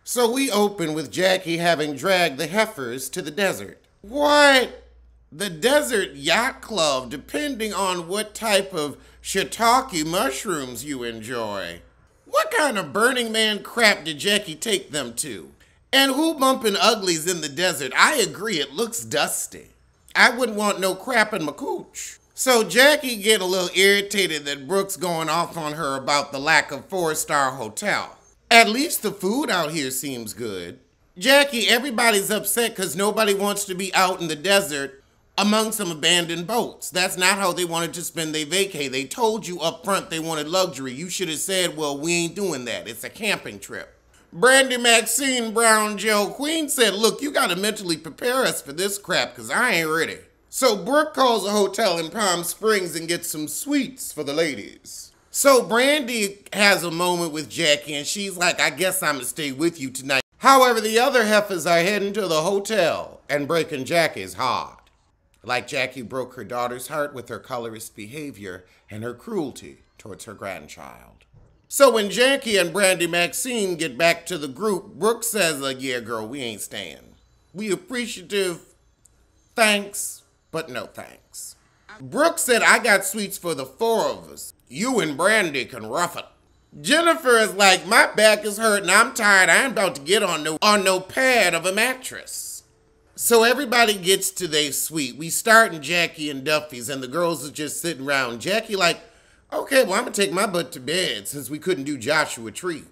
So we open with Jackie having dragged the heifers to the desert. What? The Desert Yacht Club, depending on what type of shiitake mushrooms you enjoy. What kind of Burning Man crap did Jackie take them to? And who bumping uglies in the desert? I agree, it looks dusty. I wouldn't want no crap in my cooch. So Jackie get a little irritated that Brooks going off on her about the lack of 4-star hotel. At least the food out here seems good. Jackie, everybody's upset because nobody wants to be out in the desert among some abandoned boats. That's not how they wanted to spend their vacay. They told you up front they wanted luxury. You should have said, well, we ain't doing that. It's a camping trip. Brandy Maxine Brown Joe Queen said, look, you gotta mentally prepare us for this crap because I ain't ready. So Brooke calls a hotel in Palm Springs and gets some suites for the ladies. So Brandy has a moment with Jackie and she's like, I guess I'm gonna stay with you tonight. However, the other heifers are heading to the hotel and breaking Jackie's heart. Like Jackie broke her daughter's heart with her colorist behavior and her cruelty towards her grandchild. So when Jackie and Brandy Maxine get back to the group, Brooke says, yeah, girl, we ain't staying. We appreciative, thanks, but no thanks. Brooke said, I got suites for the 4 of us. You and Brandy can rough it. Jennifer is like, my back is hurting, I'm tired, I ain't about to get on no pad of a mattress. So everybody gets to their suite. We start in Jackie and Duffy's and the girls are just sitting around. Jackie like, okay, well, I'm gonna take my butt to bed since we couldn't do Joshua Tree.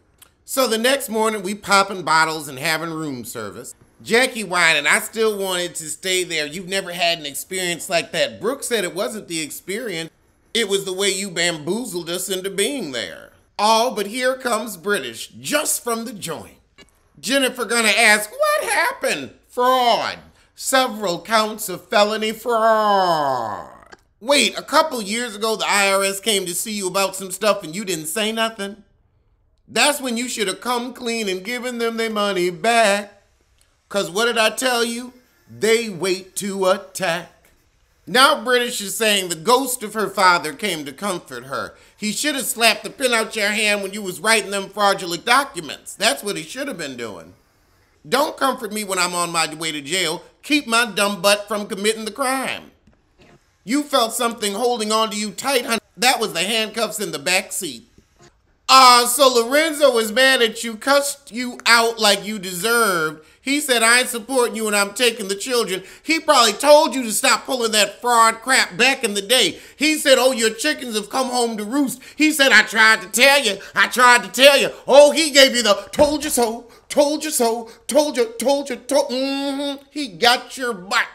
So the next morning, we popping bottles and having room service. Jackie whining, I still wanted to stay there. You've never had an experience like that. Brooke said it wasn't the experience. It was the way you bamboozled us into being there. Oh, but here comes British, just from the joint. Jennifer gonna ask, what happened? Fraud. Several counts of felony fraud. Wait, a couple years ago, the IRS came to see you about some stuff and you didn't say nothing? That's when you should have come clean and given them their money back. Because what did I tell you? They wait to attack. Now British is saying the ghost of her father came to comfort her. He should have slapped the pen out your hand when you was writing them fraudulent documents. That's what he should have been doing. Don't comfort me when I'm on my way to jail. Keep my dumb butt from committing the crime. You felt something holding on to you tight, honey. That was the handcuffs in the back seat. So Lorenzo was mad at you, cussed you out like you deserved. He said, I ain't supporting you and I'm taking the children. He probably told you to stop pulling that fraud crap back in the day. He said, oh, your chickens have come home to roost. He said, I tried to tell you. I tried to tell you. Oh, he gave you the told you so, told you so, told you, He got your butt.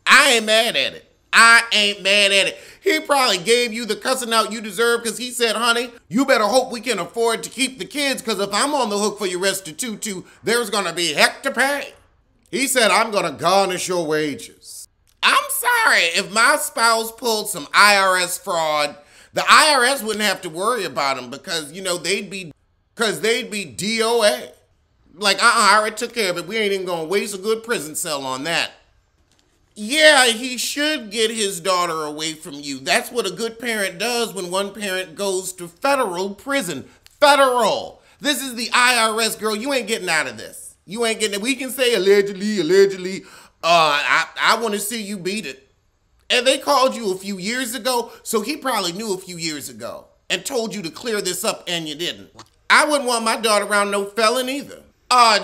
I ain't mad at it. I ain't mad at it. He probably gave you the cussing out you deserve because he said, honey, you better hope we can afford to keep the kids because if I'm on the hook for your restitution, there's going to be heck to pay. He said, I'm going to garnish your wages. I'm sorry, if my spouse pulled some IRS fraud, the IRS wouldn't have to worry about him because, they'd be DOA. Like, I already took care of it. We ain't even going to waste a good prison cell on that. Yeah, he should get his daughter away from you. That's what a good parent does when one parent goes to federal prison. Federal. This is the IRS, girl. You ain't getting out of this. You ain't getting it. We can say allegedly. I want to see you beat it. And they called you a few years ago, so he probably knew a few years ago and told you to clear this up and you didn't. I wouldn't want my daughter around no felon either.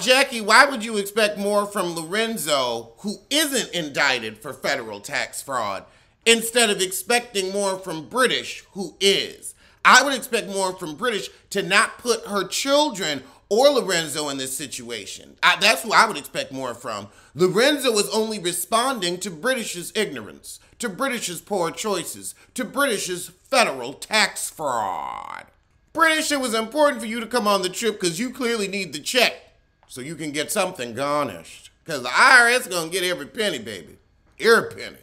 Jackie, why would you expect more from Lorenzo, who isn't indicted for federal tax fraud, instead of expecting more from British, who is? I would expect more from British to not put her children or Lorenzo in this situation. That's who I would expect more from. Lorenzo is only responding to British's ignorance, to British's poor choices, to British's federal tax fraud. British, it was important for you to come on the trip because you clearly need the check. So you can get something garnished. Because the IRS is going to get every penny, baby. Every penny.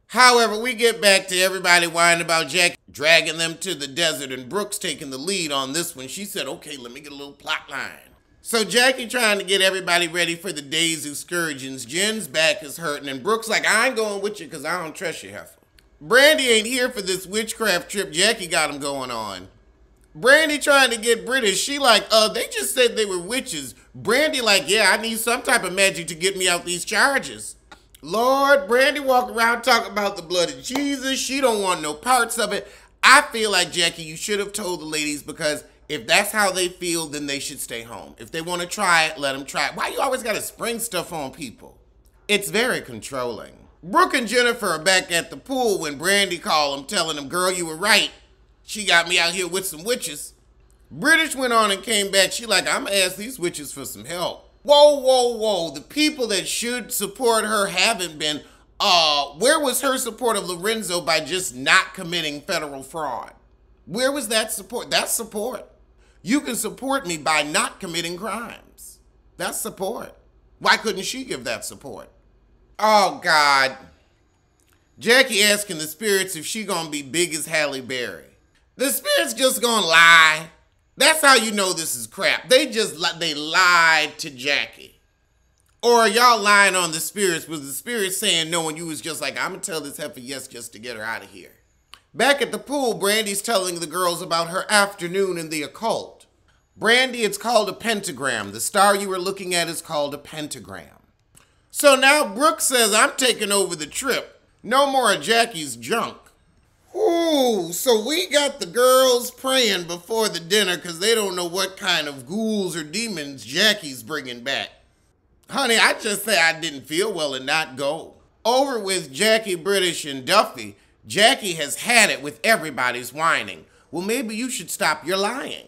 However, we get back to everybody whining about Jackie dragging them to the desert and Brooks taking the lead on this one. She said, okay, let me get a little plot line. So Jackie trying to get everybody ready for the day's excursions. Jen's back is hurting and Brooks like, I ain't going with you because I don't trust you, heifer. Brandy ain't here for this witchcraft trip Jackie got him going on. Brandy trying to get British. She like, they just said they were witches. Brandy like, yeah, I need some type of magic to get me out these charges. Lord, Brandy walk around talking about the blood of Jesus. She don't want no parts of it. I feel like, Jackie, you should have told the ladies, because if that's how they feel, then they should stay home. If they want to try it, let them try it. Why you always got to spring stuff on people? It's very controlling. Brooke and Jennifer are back at the pool when Brandy called them, telling them, girl, you were right. She got me out here with some witches. British went on and came back. She like, I'm going to ask these witches for some help. Whoa, whoa, whoa. The people that should support her haven't been. Where was her support of Lorenzo by just not committing federal fraud? Where was that support? That's support. You can support me by not committing crimes. That's support. Why couldn't she give that support? Oh, God. Jackie asking the spirits if she gonna be big as Halle Berry. The spirits just gonna lie. That's how you know this is crap. They lied to Jackie. Or are y'all lying on the spirits? Was the spirits saying no and you was just like, I'm gonna tell this heifer yes just to get her out of here? Back at the pool, Brandy's telling the girls about her afternoon in the occult. Brandy, it's called a pentagram. The star you were looking at is called a pentagram. So now Brooke says, I'm taking over the trip. No more of Jackie's junk. Ooh, so we got the girls praying before the dinner because they don't know what kind of ghouls or demons Jackie's bringing back. Honey, I just say I didn't feel well and not go. Over with Jackie, British, and Duffy. Jackie has had it with everybody's whining. Well, maybe you should stop your lying.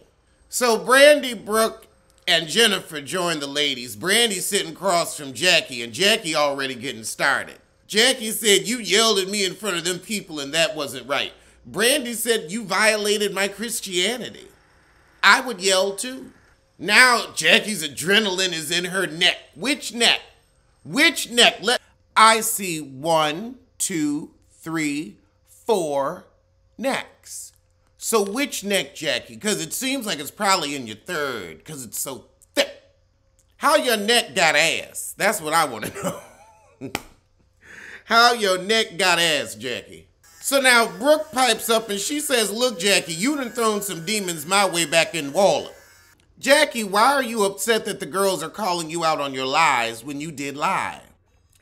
So Brandy, Brooke, and Jennifer join the ladies. Brandy's sitting across from Jackie, and Jackie already getting started. Jackie said, you yelled at me in front of them people and that wasn't right. Brandy said, you violated my Christianity. I would yell too. Now Jackie's adrenaline is in her neck. Which neck? Which neck? I see 1, 2, 3, 4 necks. So which neck, Jackie? Because it seems like it's probably in your third because it's so thick. How your neck got ass? That's what I want to know. How your neck got ass, Jackie. So now Brooke pipes up and she says, look, Jackie, you done thrown some demons my way back in Wallet. Jackie, why are you upset that the girls are calling you out on your lies when you did lie?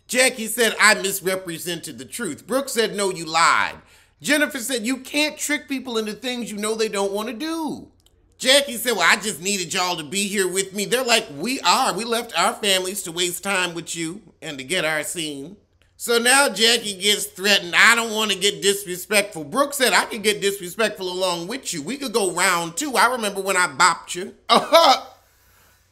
Jackie said, I misrepresented the truth. Brooke said, no, you lied. Jennifer said, you can't trick people into things you know they don't want to do. Jackie said, well, I just needed y'all to be here with me. They're like, we are. We left our families to waste time with you and to get our scene. So now Jackie gets threatened. I don't want to get disrespectful. Brooke said, I could get disrespectful along with you. We could go round 2. I remember when I bopped you.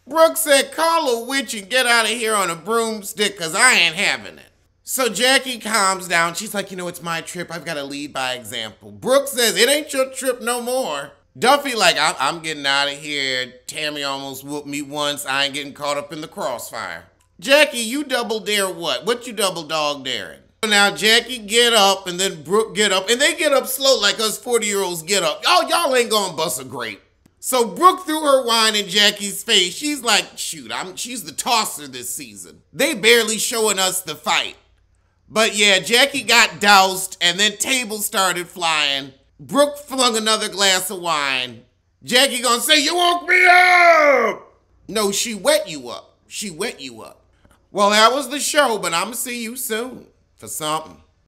Brooke said, call a witch and get out of here on a broomstick because I ain't having it. So Jackie calms down. She's like, you know, it's my trip. I've got to lead by example. Brooke says, it ain't your trip no more. Duffy like, I'm getting out of here. Tammy almost whooped me once. I ain't getting caught up in the crossfire. Jackie, you double dare what? What you double dog daring? Now Jackie get up and then Brooke get up and they get up slow like us 40-year-olds get up. Oh, y'all ain't gonna bust a grape. So Brooke threw her wine in Jackie's face. She's like, shoot, she's the tosser this season. They barely showing us the fight. But yeah, Jackie got doused and then tables started flying. Brooke flung another glass of wine. Jackie gonna say, you woke me up! No, she wet you up. She wet you up. Well, that was the show, but I'm gonna see you soon for something.